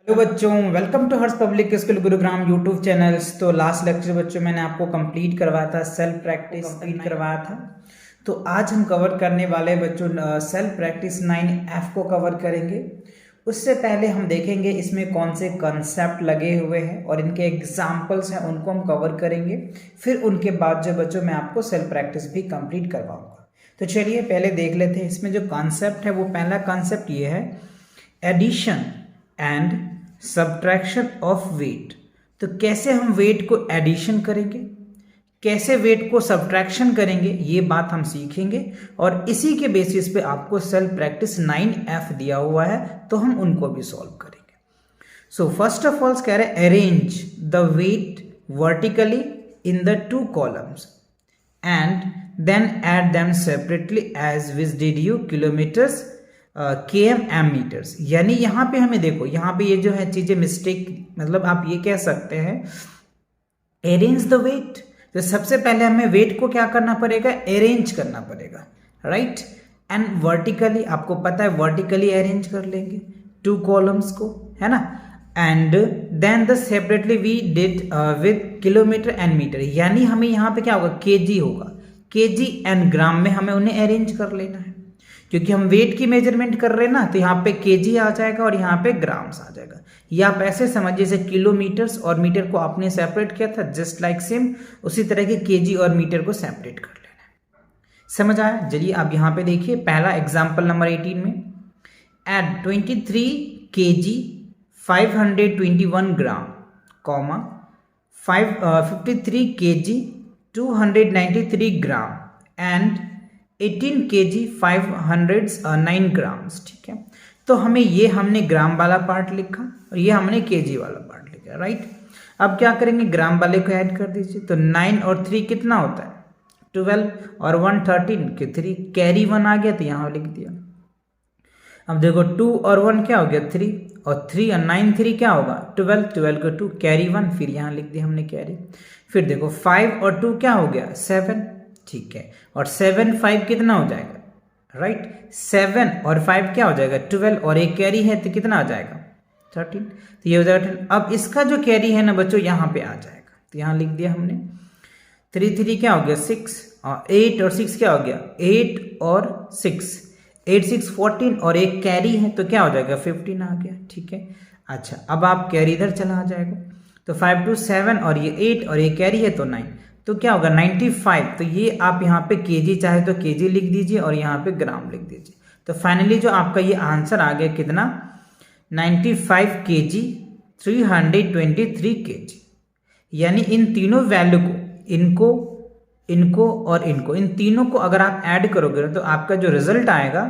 Hello बच्चों, welcome to Harsh public school Gurugram YouTube channels. तो last lecture बच्चों मैंने आपको कंप्लीट करवाया था, सेल्फ प्रैक्टिस कंप्लीट करवाया था। तो आज हम कवर करने वाले बच्चों सेल्फ प्रैक्टिस 9F को कवर करेंगे। उससे पहले हम देखेंगे इसमें कौन से कॉन्सेप्ट लगे हुए हैं और इनके एग्जाम्पल्स हैं, उनको हम कवर करेंगे। फिर उनके बाद जो बच्चों मैं आपको सेल्फ प्रैक्टिस भी कंप्लीट करवाऊंगा। तो चलिए पहले देख लेते हैं इसमें जो कॉन्सेप्ट है। वो पहला कॉन्सेप्ट ये है, addition and subtraction of weight. तो कैसे हम वेट को एडिशन करेंगे, कैसे वेट को सब्ट्रैक्शन करेंगे, ये बात हम सीखेंगे। और इसी के बेसिस पे आपको सेल्फ प्रैक्टिस 9F दिया हुआ है, तो हम उनको भी सॉल्व करेंगे। सो फर्स्ट ऑफ ऑल कह रहे हैं, arrange the weight vertically in the 2 columns and then add them separately as which did you kilometres km m metres. यानी यहाँ पे हमें देखो, यहाँ पे ये जो है चीजें मिस्टेक, मतलब आप ये कह सकते हैं अरेंज द वेट। तो सबसे पहले हमें वेट को क्या करना पड़ेगा, अरेंज करना पड़ेगा, राइट। एंड वर्टिकली, आपको पता है वर्टिकली अरेंज कर लेंगे 2 कॉलम्स को, है ना। And then the separately we did with kilometre and metre. यानी हमें यहाँ पे क्या होगा, केजी होगा, केजी एंड ग्राम में हमें उन्हें अरेंज कर लेना है, क्योंकि हम वेट की मेजरमेंट कर रहे हैं ना। तो यहाँ पे केजी आ जाएगा और यहाँ पे ग्राम्स आ जाएगा। या आप ऐसे समझिए जैसे किलोमीटर्स और मीटर को आपने सेपरेट किया था, जस्ट लाइक सेम उसी तरह के केजी और मीटर को सेपरेट कर लेना है। समझ आया? चलिए आप यहाँ पे देखिए, पहला एग्जाम्पल नंबर 18 में, add 23 kg 521 gram, comma 53 kg 293 gram and 18 kg 509 grams. ठीक है, तो हमें ये हमने ग्राम वाला पार्ट लिखा और ये हमने केजी वाला पार्ट लिखा, राइट। अब क्या करेंगे, ग्राम वाले को ऐड कर दीजिए। तो 9 और 3 कितना होता है, 12 और 1 13 के 3, कैरी 1 आ गया तो यहाँ लिख दिया। अब देखो 2 और 1 क्या हो गया, 3 और 3 और 9 3 क्या होगा, 12, 12 को 2 कैरी 1, फिर यहाँ लिख दिया हमने कैरी। फिर देखो 5 और 2 क्या हो गया, 7, ठीक है। और 7 5 कितना हो जाएगा, राइट। 7 और 5 क्या हो जाएगा, 12 और एक कैरी है तो कितना आ जाएगा, 13। तो ये हो जाएगा 13। अब इसका जो कैरी है ना बच्चों यहाँ पे आ जाएगा, तो यहाँ लिख दिया हमने। 3 3 क्या हो गया, 6 और 8 और 6 क्या हो गया, 8 और 6, 8 6 14 और एक कैरी है तो क्या हो जाएगा, 15 आ गया, ठीक है। अच्छा, अब आप कैरी इधर चला आ जाएगा, तो 5 2 7 और ये 8 और एक कैरी है तो 9, तो क्या होगा 95। तो ये आप यहाँ पे केजी चाहे तो केजी लिख दीजिए और यहाँ पे ग्राम लिख दीजिए। तो फाइनली जो आपका ये आंसर आ गया कितना, 95 kg 323 kg। यानी इन तीनों वैल्यू को, इनको और इनको, इन तीनों को अगर आप ऐड करोगे तो आपका जो रिजल्ट आएगा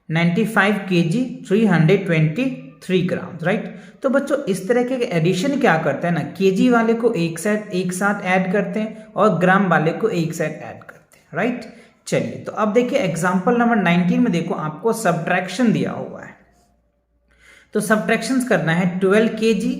95 kg 323 ग्राम, राइट। तो बच्चों इस तरह के एडिशन क्या करते हैं ना, केजी वाले को एक साथ ऐड करते हैं और ग्राम वाले को एक साथ ऐड करते हैं, राइट। चलिए तो अब देखिए एग्जांपल नंबर 19 में देखो आपको सब्ट्रैक्शन दिया हुआ है। तो सब्ट्रैक्शन करना है 12 kg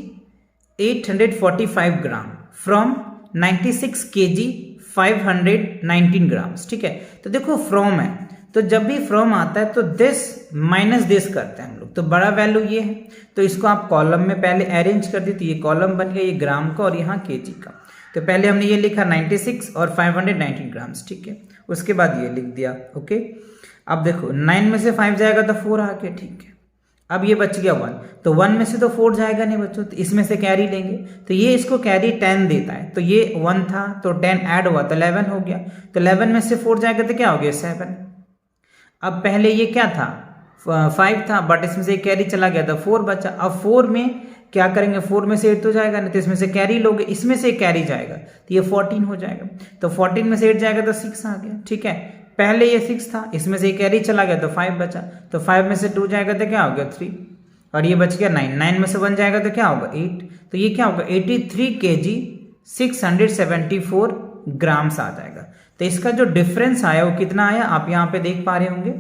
845 gram from 96 kg 519 grams, ठीक है। तो देखो फ्रॉम है, तो जब भी फ्रॉम आता है तो दिस माइनस दिस करते हैं हम लोग। तो बड़ा वैल्यू ये है, तो इसको आप कॉलम में पहले अरेंज कर दी, तो ये कॉलम बन गया, ये ग्राम का और यहाँ केजी का। तो पहले हमने ये लिखा 96 और 519 ग्राम्स, ठीक है। उसके बाद ये लिख दिया, ओके। अब देखो 9 में से 5 जाएगा तो 4 आ गया, ठीक है। अब ये बच गया 1, तो 1 में से तो 4 जाएगा नहीं बच्चों, तो इसमें से कैरी लेंगे, तो ये इसको कैरी 10 देता है। तो ये 1 था तो 10 ऐड हुआ तो 11 हो गया, तो 11 में से 4 जाएगा तो क्या हो गया, 7। अब पहले ये क्या था, 5 था, बट इसमें से कैरी चला गया तो 4 बचा। अब 4 में क्या करेंगे, 4 में से 8 तो जाएगा नहीं, तो इसमें से कैरी लोगे, इसमें से कैरी जाएगा तो ये 14 हो जाएगा। तो 14 में से 8 जाएगा तो 6 आ गया, ठीक है। पहले ये 6 था, इसमें से कैरी चला गया तो 5 बचा, तो 5 में से 2 जाएगा तो क्या हो गया, 3, और ये बच गया 9, 9 में से 1 जाएगा तो क्या होगा, 8। तो ये क्या होगा, 83 kg 674 ग्राम्स आ जाएगा। तो इसका जो डिफरेंस आया वो कितना आया, आप यहाँ पे देख पा रहे होंगे,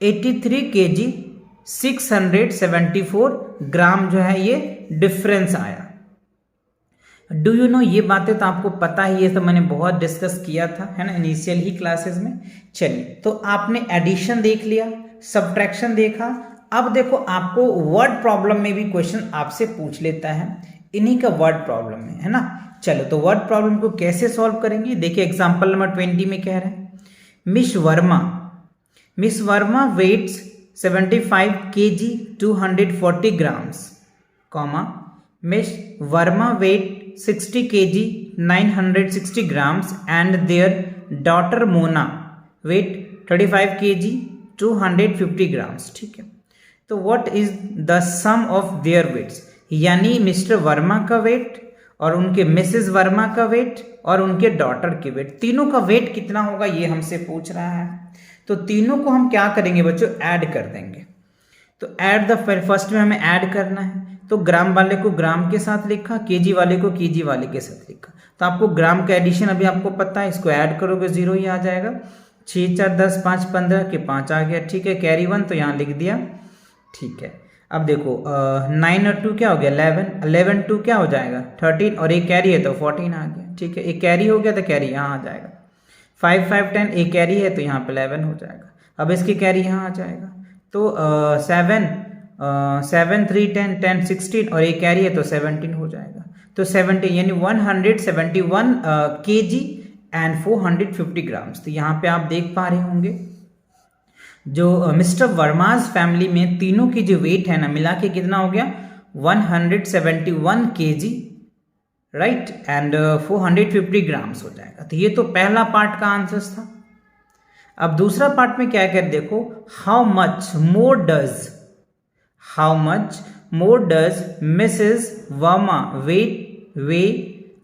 83 kg 674 ग्राम जो है ये डिफरेंस आया। डू यू नो, ये बातें तो आपको पता ही है, तो मैंने बहुत डिस्कस किया था, है ना, इनिशियल ही क्लासेस में। चलिए तो आपने एडिशन देख लिया, सब्ट्रैक्शन देखा, अब देखो आपको वर्ड प्रॉब्लम में भी क्वेश्चन आपसे पूछ लेता है, इन्हीं का वर्ड प्रॉब्लम में, है ना। चलो तो वर्ड प्रॉब्लम को कैसे सॉल्व करेंगे, देखिए एग्जांपल नंबर 20 में कह रहे हैं Miss Verma weights 75 kg 240 grams, comma Miss Verma weight 60 kg 960 grams and their daughter Mona weight 35 kg 250 grams। ठीक है, तो what is the sum of their weights, यानी मिस्टर वर्मा का वेट और उनके मिसेस वर्मा का वेट और उनके डॉटर के वेट, तीनों का वेट कितना होगा ये हमसे पूछ रहा है। तो तीनों को हम क्या करेंगे बच्चों, ऐड कर देंगे। तो ऐड द फर्स्ट में हमें ऐड करना है, तो ग्राम वाले को ग्राम के साथ लिखा, केजी वाले को केजी वाले के साथ लिखा। तो आपको ग्राम का एडिशन अभी आपको पता है, इसको ऐड करोगे 0 ही आ जाएगा। 6 4 10 5 15 के 5 आ गया। ठीक है, कैरी 1 तो यहाँ लिख दिया। ठीक है, अब देखो 9 और 2 क्या हो गया 11, 11 2 क्या हो जाएगा 13 और एक कैरी है तो 14 आ गया। ठीक है, एक कैरी हो गया तो कैरी यहाँ आ जाएगा। 5 5 10 एक कैरी है तो यहाँ पे 11 हो जाएगा। अब इसकी कैरी यहाँ आ जाएगा, तो 7 3 10 10 16 और एक कैरी है तो 17 हो जाएगा। तो 70 यानी 171 kg एंड 450 ग्राम्स। तो यहाँ पे आप देख पा रहे होंगे जो मिस्टर वर्माज फैमिली में तीनों की जो वेट है ना मिला के कितना हो गया 171 kg राइट एंड 450 ग्राम्स हो जाएगा। तो ये तो पहला पार्ट का आंसर था। अब दूसरा पार्ट में क्या कर देखो, how much more does Mrs Verma weigh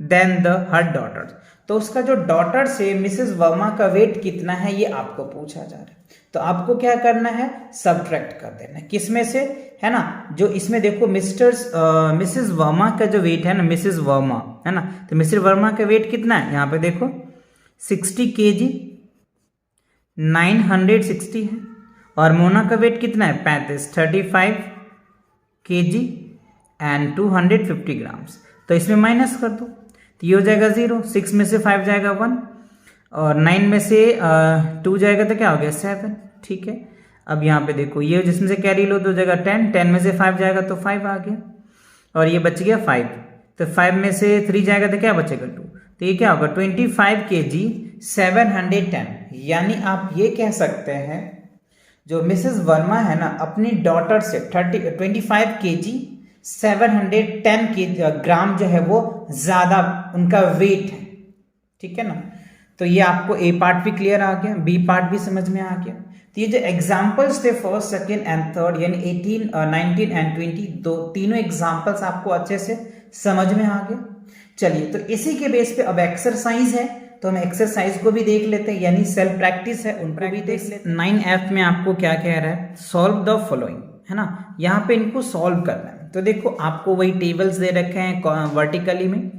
than the her daughter. तो उसका जो डॉटर से मिसेस वर्मा का वेट कितना है ये आपको पूछा जा रहा है। तो आपको क्या करना है, सब्ट्रैक्ट कर देना है। किसमें से, है ना, जो इसमें देखो मिसेस वर्मा का जो वेट है ना, मिसेस वर्मा है ना, तो मिसेस वर्मा का वेट कितना है यहाँ पे देखो 60 kg 960 है, और मोना का वेट कितना है 35 kg एंड 250 ग्राम्स। तो इसमें माइनस कर दो तो ये हो जाएगा 0, 6 में से 5 जाएगा 1 और 9 में से 2 जाएगा तो क्या हो गया 7। ठीक है, अब यहाँ पे देखो ये जिसमें से कैरी लो तो जाएगा 10, 10 में से 5 जाएगा तो 5 आ गया और ये बच गया 5। तो 5 में से 3 जाएगा तो क्या बचेगा 2, तो ये क्या होगा 25 kg 710। यानी आप ये कह सकते हैं जो मिसेस वर्मा है ना अपनी डॉटर से 25 kg 710 ग्राम जो है वो ज्यादा उनका वेट है। ठीक है ना, तो ये आपको ए पार्ट भी क्लियर आ गया, बी पार्ट भी समझ में आ गया। तो ये जो एग्जाम्पल्स थे फर्स्ट सेकेंड एंड थर्ड यानी 18 19 एंड 20 दो तीनों एग्जाम्पल्स आपको अच्छे से समझ में आ गया। चलिए तो इसी के बेस पे अब एक्सरसाइज है तो हम एक्सरसाइज को भी देख लेते हैं, यानी सेल्फ प्रैक्टिस है उनको भी देख लेते हैं। 9F में आपको क्या कह रहा है, सॉल्व द फॉलोइंग, है ना, यहाँ पे इनको सॉल्व करना है। तो देखो आपको वही टेबल्स दे रखे हैं वर्टिकली में,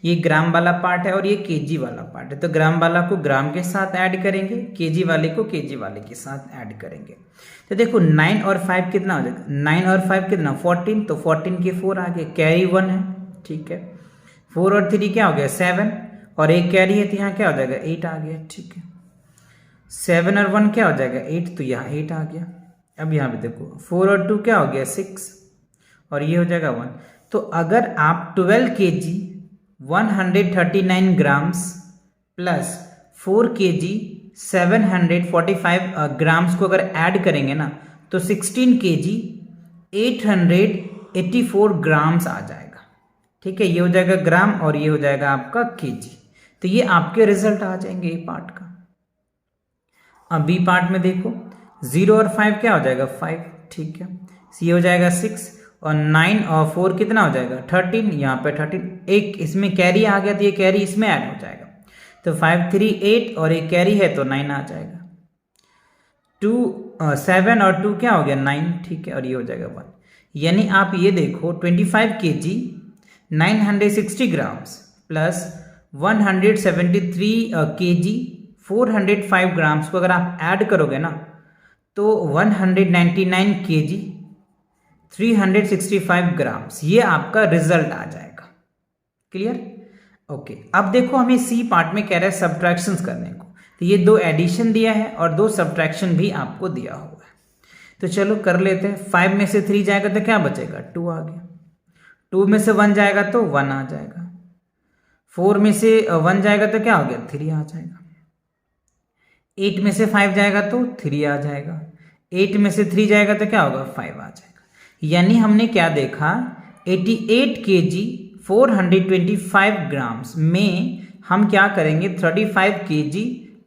ये ग्राम वाला पार्ट है और ये केजी वाला पार्ट है। तो ग्राम वाला को ग्राम के साथ ऐड करेंगे, केजी वाले को केजी वाले के साथ ऐड करेंगे। तो देखो 9 और 5 कितना हो जाएगा, 9 और 5 कितना 14, तो 14 के 4 आ गए, कैरी 1 है। ठीक है, 4 और 3 क्या हो गया 7 और एक कैरी है तो यहाँ क्या हो जाएगा 8 आ गया। ठीक है, 7 और 1 क्या हो जाएगा 8, तो यहाँ 8 आ गया। अब यहाँ पे देखो 4 और 2 क्या हो गया 6 और ये हो जाएगा 1। तो अगर आप 12 kg 139 grams plus 4 kg 745 grams को अगर ऐड करेंगे ना तो 16 kg 884 ग्राम्स आ जाएगा। ठीक है, ये हो जाएगा ग्राम और ये हो जाएगा आपका केजी। तो ये आपके रिजल्ट आ जाएंगे ए पार्ट का। अब बी पार्ट में देखो 0 और 5 क्या हो जाएगा 5। ठीक है, ये हो जाएगा 6 और 9 और 4 कितना हो जाएगा 13, यहाँ पे 13 एक इसमें कैरी आ गया तो ये कैरी इसमें ऐड हो जाएगा। तो 5 3 8 और एक कैरी है तो 9 आ जाएगा। 7 और 2 क्या हो गया 9। ठीक है, और ये हो जाएगा 1। यानी आप ये देखो 25 kg 960 grams plus 173 kg 405 grams को अगर आप ऐड करोगे ना तो 199 kg 365 ग्राम्स, ये आपका रिजल्ट आ जाएगा। Clear, okay. अब देखो हमें सी पार्ट में कह रहा है सब्ट्रैक्शंस करने को। तो ये 2 एडिशन दिया है और 2 सब्ट्रैक्शन भी आपको दिया हुआ है। तो चलो कर लेते हैं। 5 में से 3 जाएगा तो क्या बचेगा, 2 आ गया। 2 में से 1 जाएगा तो 1 आ जाएगा। 4 में से 1 जाएगा तो क्या हो गया, 3 आ जाएगा। 8 में से 5 जाएगा तो 3 आ जाएगा। 8 में से 3 जाएगा तो क्या होगा, 5 आ जाएगा। यानी हमने क्या देखा, 88 kg 425 ग्राम्स में हम क्या करेंगे, 35 kg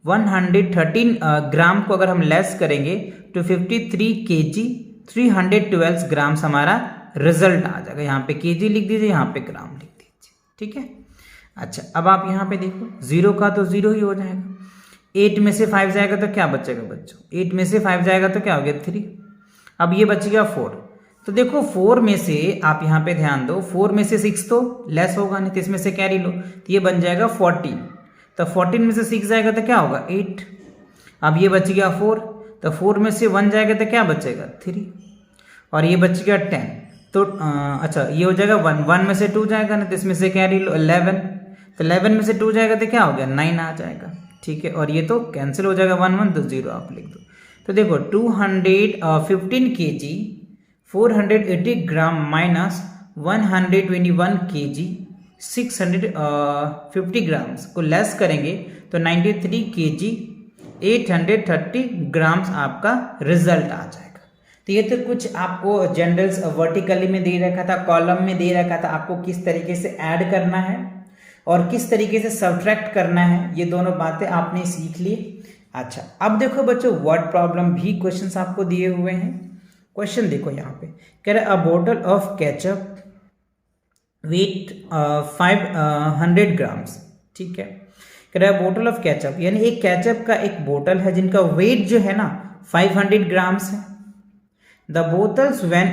113 ग्राम को अगर हम लेस करेंगे तो 53 kg 312 ग्राम्स हमारा रिजल्ट आ जाएगा। यहाँ पे kg लिख दीजिए, यहाँ पे ग्राम लिख दीजिए, ठीक है। अच्छा, अब आप यहाँ पे देखो, 0 का तो 0 ही हो जाएगा। 8 में से 5 जाएगा तो क्या बचेगा बच्चों, 8 में से 5 जाएगा तो क्या हो गया, 3। अब ये बच गया 4। तो देखो 4 में से आप यहाँ पे ध्यान दो, 4 में से 6 तो लेस होगा नहीं, तो इसमें से कैरी लो, तो ये बन जाएगा 14। तो 14 में से 6 जाएगा तो क्या होगा, 8। अब ये बच गया 4, तो 4 में से 1 जाएगा तो क्या बचेगा, 3, और ये बच गया 10। तो अच्छा, ये हो जाएगा 1। 1 में से 2 जाएगा ना, तो इसमें से कैरी लो 11। तो 11 में से 2 जाएगा तो क्या हो गया, 9 आ जाएगा, ठीक है। और ये तो कैंसिल हो जाएगा, 1 1 तो 0 आप लिख दो। तो देखो 215 kg 480 ग्राम माइनस 121 kg 650 ग्राम्स को लेस करेंगे तो 93 kg 830 ग्राम्स आपका रिजल्ट आ जाएगा। तो ये तो कुछ आपको जनरल्स वर्टिकली में दे रखा था, कॉलम में दे रखा था, आपको किस तरीके से ऐड करना है और किस तरीके से सब्ट्रैक्ट करना है, ये दोनों बातें आपने सीख ली। अच्छा, अब देखो बच्चों, वर्ड प्रॉब्लम भी क्वेश्चंस आपको दिए हुए हैं। क्वेश्चन देखो यहाँ पे, कह रहा है अ बोतल ऑफ केचप वेट 500 ग्राम्स, ठीक है। कह रहा है बोतल ऑफ केचप, यानी एक केचप का एक बोतल है जिनका वेट जो है ना 500 ग्राम्स है। The bottles when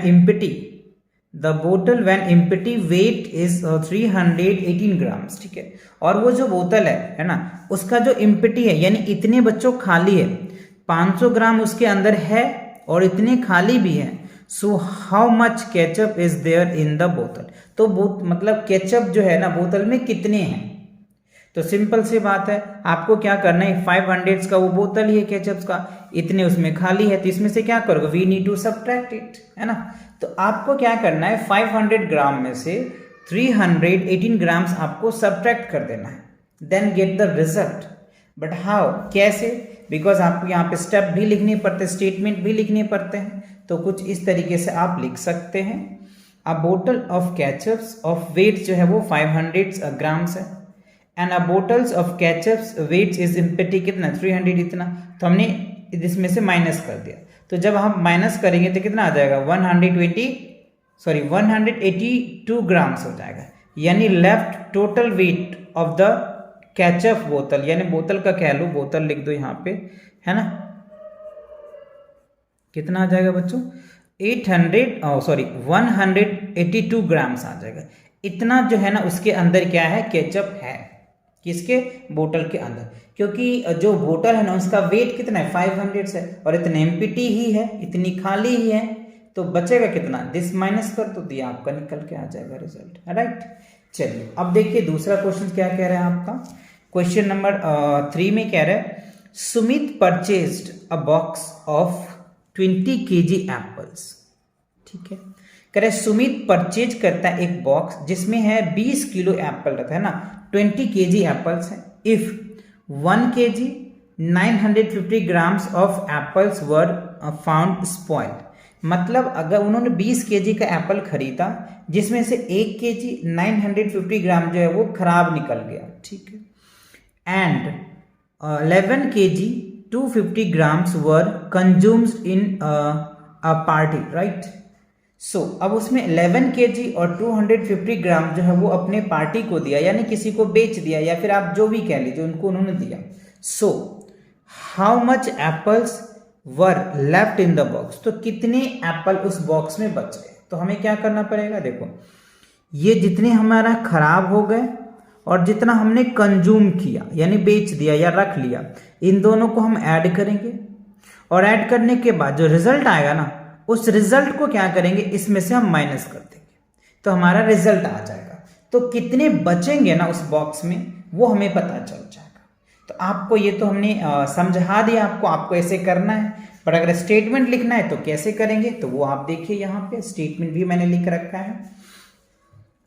empty weight is 318 grams, ठीक है। और वो जो बोतल है ना, उसका जो एम्प्टी है यानी इतने बच्चों खाली है, 500 ग्राम उसके अंदर है और इतने खाली भी है। So how much ketchup is there in the bottle, तो मतलब केचप जो है ना बोतल में कितने हैं। तो सिंपल सी बात है, आपको क्या करना है, 500 का वो बोतल ही है केचप का, इतने उसमें खाली है, तो इसमें से क्या करोगे, we need to subtract it, है ना। तो आपको क्या करना है, 500 ग्राम में से 318 ग्राम्स आपको सब्ट्रैक्ट कर देना है, then get the result. But how, कैसे, बिकॉज आपको यहाँ पे स्टेप भी लिखने पड़ते, स्टेटमेंट भी लिखने पड़ते हैं। तो कुछ इस तरीके से आप लिख सकते हैं, अ बोतल ऑफ केचप्स ऑफ वेट जो है वो 500 ग्राम्स है, and a bottles of ketchups weight is empty कितना, 300 इतना। तो हमने इसमें से माइनस कर दिया, तो जब हम माइनस करेंगे तो कितना आ जाएगा, 182 ग्राम्स हो जाएगा। यानी left total weight of the ketchup बोतल, यानी बोतल का कह लो, बोतल लिख दो यहाँ पे, है ना, कितना आ जाएगा बच्चों, 182 ग्राम्स आ जाएगा। इतना जो है ना उसके अंदर क्या है, केचप है, किसके, बोतल के अंदर, क्योंकि जो बोतल है ना उसका वेट कितना है, 500 है, और इतने एम्प्टी ही है, इतनी खाली ही है, तो बचेगा कितना, दिस माइनस कर तो दिया, आपका निकल के आ जाएगा रिजल्ट, राइट। चलिए अब देखिए दूसरा क्वेश्चन क्या कह रहा है आपका। क्वेश्चन नंबर 3 में कह रहा है Sumit purchased a box of 20 kg apples, ठीक है। कह रहे सुमित परचेज करता है एक बॉक्स जिसमें है 20 किलो एप्पल रहता है ना, 20 kg एप्पल्स है। If 1 kg 950 grams of apples were found spoiled, मतलब अगर उन्होंने 20 kg का एप्पल खरीदा जिसमें से 1 kg 950 ग्राम जो है वो खराब निकल गया, ठीक है। And 11 kg 250 grams were consumed in a party, right? So अब उसमें 11 kg और 250 ग्राम जो है वो अपने पार्टी को दिया, यानी किसी को बेच दिया, या फिर आप जो भी कह लीजिए उनको उन्होंने दिया। So how much apples were left in the box, तो कितने एप्पल उस बॉक्स में बच गए। तो हमें क्या करना पड़ेगा, देखो ये जितने हमारा खराब हो गए और जितना हमने कंज्यूम किया यानी बेच दिया या रख लिया, इन दोनों को हम ऐड करेंगे, और ऐड करने के बाद जो रिजल्ट आएगा ना उस रिजल्ट को क्या करेंगे, इसमें से हम माइनस कर देंगे, तो हमारा रिजल्ट आ जाएगा। तो कितने बचेंगे ना उस बॉक्स में वो हमें पता चल जाएगा। तो आपको ये तो हमने समझा दिया, आपको ऐसे करना है। पर अगर स्टेटमेंट लिखना है तो कैसे करेंगे, तो वो आप देखिए, यहाँ पे स्टेटमेंट भी मैंने लिख रखा है।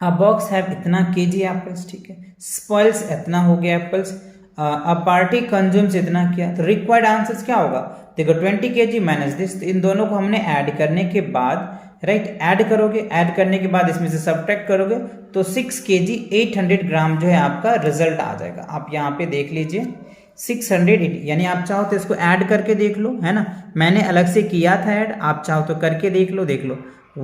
अ बॉक्स हैव इतना केजी एप्पल्स, ठीक है, स्पॉइल्स इतना हो गया एप्पल्स, अ पार्टी कंज्यूम्स इतना किया, तो रिक्वायर्ड आंसर्स क्या होगा, देखो 20 केजी माइनस दिस, इन दोनों को हमने ऐड करने के बाद, राइट, ऐड करोगे, ऐड करने के बाद इसमें से सब्ट्रैक्ट करोगे तो 6 केजी 800 ग्राम जो है आपका रिजल्ट आ जाएगा। आप यहाँ पे देख लीजिए 680, यानी आप चाहो तो इसको ऐड करके देख लो, है ना, मैंने अलग से किया था ऐड, आप चाहो तो करके देख लो।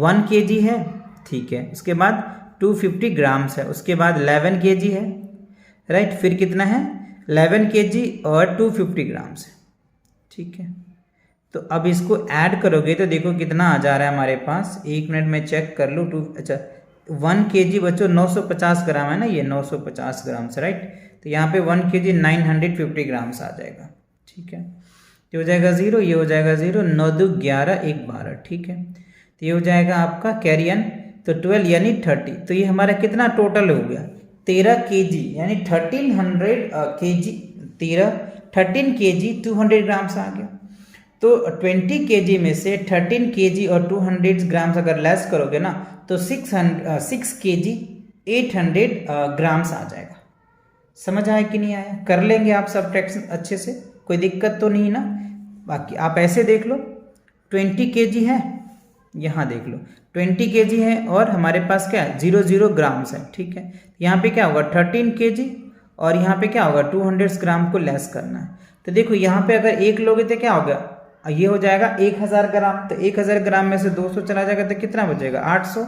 1 केजी है, ठीक है, उसके बाद 250 ग्राम्स है, उसके बाद 11 केजी है, राइट, फिर कितना है 11 केजी और 250 ग्राम्स है, ठीक है। तो अब इसको ऐड करोगे तो देखो कितना आ जा रहा है हमारे पास, 1 मिनट में चेक कर लो। 1 केजी बच्चों 950 ग्राम है ना, ये 950 ग्राम से, राइट, तो यहाँ पे 1 केजी 950 ग्राम्स आ जाएगा, ठीक है। ये हो जाएगा 0, ये हो जाएगा 0, 9 2 11 1 12, ठीक है। तो ये हो जाएगा आपका कैरियन, तो 12 यानी 30, तो ये हमारा कितना टोटल हो गया 13 केजी, यानी 1300 केजी, 13 केजी 200 ग्राम्स आ गया। तो 20 केजी में से 13 केजी और 200 ग्राम्स अगर लेस करोगे ना तो 6 केजी 800 ग्राम्स आ जाएगा। समझ आया कि नहीं आया? कर लेंगे आप सब्ट्रैक्शन अच्छे से, कोई दिक्कत तो नहीं ना। बाकी आप ऐसे देख लो, 20 केजी है, यहाँ देख लो 20 केजी है और हमारे पास क्या है 00 ग्राम्स है, ठीक है। यहाँ पे क्या होगा 13 केजी और यहाँ पे क्या होगा 200 ग्राम को लेस करना है। तो देखो यहाँ पे अगर 1 लोगे तो क्या होगा, ये हो जाएगा 1000 ग्राम, तो 1000 ग्राम में से 200 चला जाएगा तो कितना बचेगा 800,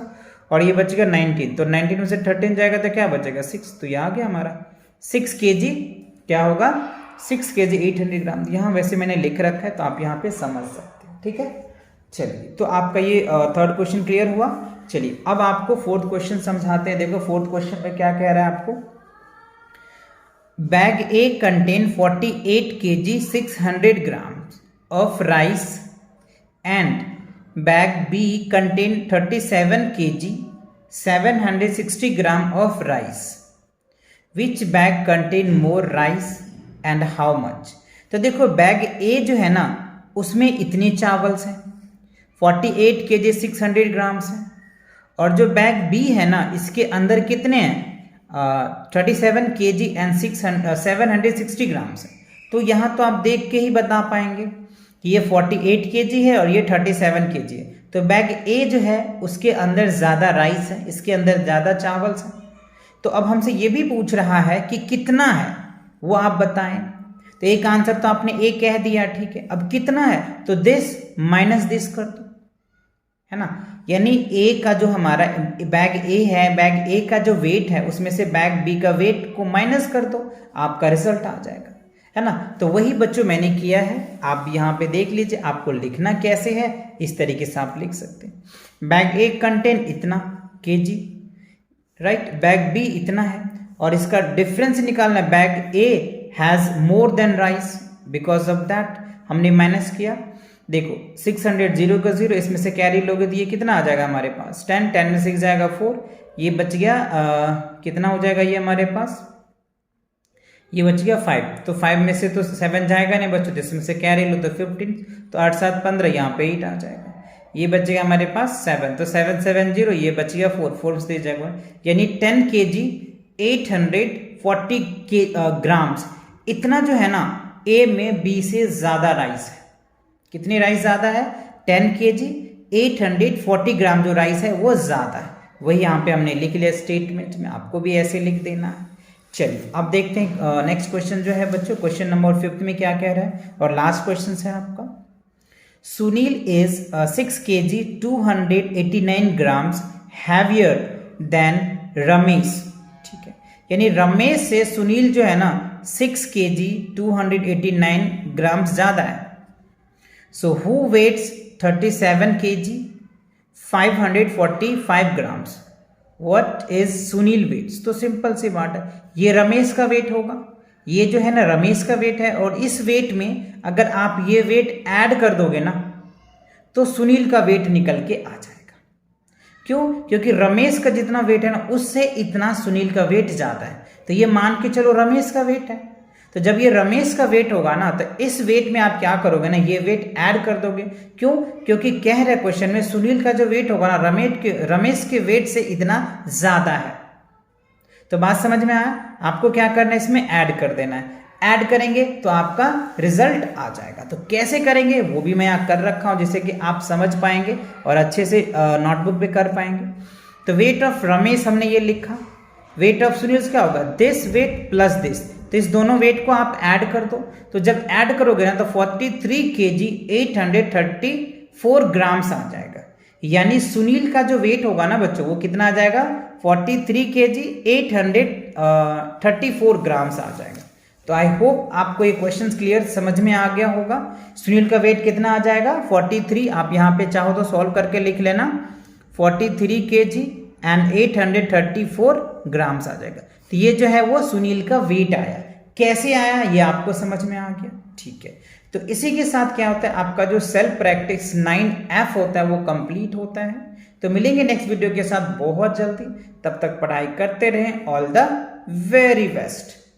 और ये बचेगा 19, तो 19 में से 13 जाएगा तो क्या बचेगा 6, तो ये आ गया हमारा 6 केजी, क्या होगा 6 केजी 800 ग्राम। यहाँ वैसे मैंने लिख रखा है तो आप यहाँ पे समझ सकते हैं, ठीक है। चलिए, तो आपका ये थर्ड क्वेश्चन क्लियर हुआ। चलिए अब आपको फोर्थ क्वेश्चन समझाते हैं। देखो फोर्थ क्वेश्चन में क्या कह रहा है आपको, bag A contain 48 KG 600 grams of rice and bag B contain 37 kg 760 gram of rice. Which bag contain more rice and how much? तो देखो बैग A जो है ना उसमें इतनी चावल्स हैं 48 kg 600 ग्राम्स हैं, और जो बैग B है ना इसके अंदर कितने हैं 37 kg एंड 760 ग्राम्स है। तो यहाँ तो आप देख के ही बता पाएंगे कि ये 48 केजी है और ये 37 केजी है। तो बैग ए जो है उसके अंदर ज़्यादा राइस है, इसके अंदर ज़्यादा चावल्स हैं। तो अब हमसे ये भी पूछ रहा है कि कितना है वो आप बताएं। तो एक आंसर तो आपने ए कह दिया, ठीक है। अब कितना है तो दिस माइनस दिस कर दो, है ना, यानी ए का जो हमारा बैग ए है, बैग ए का जो वेट है उसमें से बैग बी का वेट को माइनस कर दो, आपका रिजल्ट आ जाएगा, है ना। तो वही बच्चों मैंने किया है, आप यहाँ पे देख लीजिए आपको लिखना कैसे है, इस तरीके से आप लिख सकते हैं। बैग ए कंटेन इतना केजी, राइट, बैग बी इतना है, और इसका डिफरेंस निकालना है। Bag A has more than rice, because of that हमने माइनस किया। देखो 600 0 का 0, इसमें से कैरी लोगे तो ये कितना आ जाएगा हमारे पास 10, 10 में 6 जाएगा 4, ये बच गया कितना हो जाएगा ये हमारे पास, ये बच गया 5, तो 5 में से तो 7 जाएगा नहीं बच्चों, तो इसमें से कैरी लो तो 15, तो 8 7 15, यहाँ पे 8 आ जाएगा, ये बच गया हमारे पास 7, तो 7 7 0, ये बच गया 4, 4 से जाएगा, यानी 10 केजी 840 ग्राम्स। इतना जो है ना ए में बी से ज़्यादा राइस है। कितनी राइस ज़्यादा है 10 केजी 840 ग्राम जो राइस है वो ज़्यादा है। वही यहाँ पे हमने लिख लिया स्टेटमेंट में, आपको भी ऐसे लिख देना है। चलिए अब देखते हैं नेक्स्ट क्वेश्चन जो है बच्चों, क्वेश्चन नंबर 5 में क्या कह रहा है, और लास्ट क्वेश्चन है आपका। Sunil is 6 KG 289 grams heavier than Ramesh, ठीक है, यानी रमेश से सुनील जो है ना 6 केजी 289 ग्राम्स ज़्यादा है। So who weights 37 kg 545 grams, what is Sunil weights. तो सिंपल सी बात है, ये रमेश का वेट होगा, ये जो है ना रमेश का वेट है, और इस वेट में अगर आप ये वेट ऐड कर दोगे ना तो सुनील का वेट निकल के आ जाएगा। क्यों? क्योंकि रमेश का जितना वेट है ना उससे इतना सुनील का वेट ज़्यादा है, तो ये मान के चलो रमेश का वेट है। तो जब ये रमेश का वेट होगा ना, तो इस वेट में आप क्या करोगे ना, ये वेट ऐड कर दोगे। क्यों? क्योंकि कह रहे क्वेश्चन में सुनील का जो वेट होगा ना रमेश के वेट से इतना ज्यादा है। तो बात समझ में आया? आपको क्या करना है, इसमें ऐड कर देना है। ऐड करेंगे तो आपका रिजल्ट आ जाएगा। तो कैसे करेंगे वो भी मैं यहाँ कर रखा हूं, जिससे कि आप समझ पाएंगे और अच्छे से नोटबुक पे कर पाएंगे। तो वेट ऑफ रमेश हमने ये लिखा, वेट ऑफ सुनील क्या होगा, दिस वेट प्लस दिस। तो इस दोनों वेट को आप ऐड कर दो। तो जब ऐड करोगे ना तो 43 kg 834 ग्राम्स आ जाएगा। यानी सुनील का जो वेट होगा ना बच्चों, वो कितना आ जाएगा, 43 kg 834 ग्राम्स आ जाएगा। तो आई होप आपको ये क्वेश्चन क्लियर समझ में आ गया होगा। सुनील का वेट कितना आ जाएगा, 43। आप यहाँ पे चाहो तो सॉल्व करके लिख लेना, 43 kg एंड 834 ग्राम्स आ जाएगा। तो ये जो है वो सुनील का वेट आया। कैसे आया ये आपको समझ में आ गया, ठीक है। तो इसी के साथ क्या होता है, आपका जो सेल्फ प्रैक्टिस 9F होता है वो कंप्लीट होता है। तो मिलेंगे नेक्स्ट वीडियो के साथ बहुत जल्दी। तब तक पढ़ाई करते रहें। All the very best.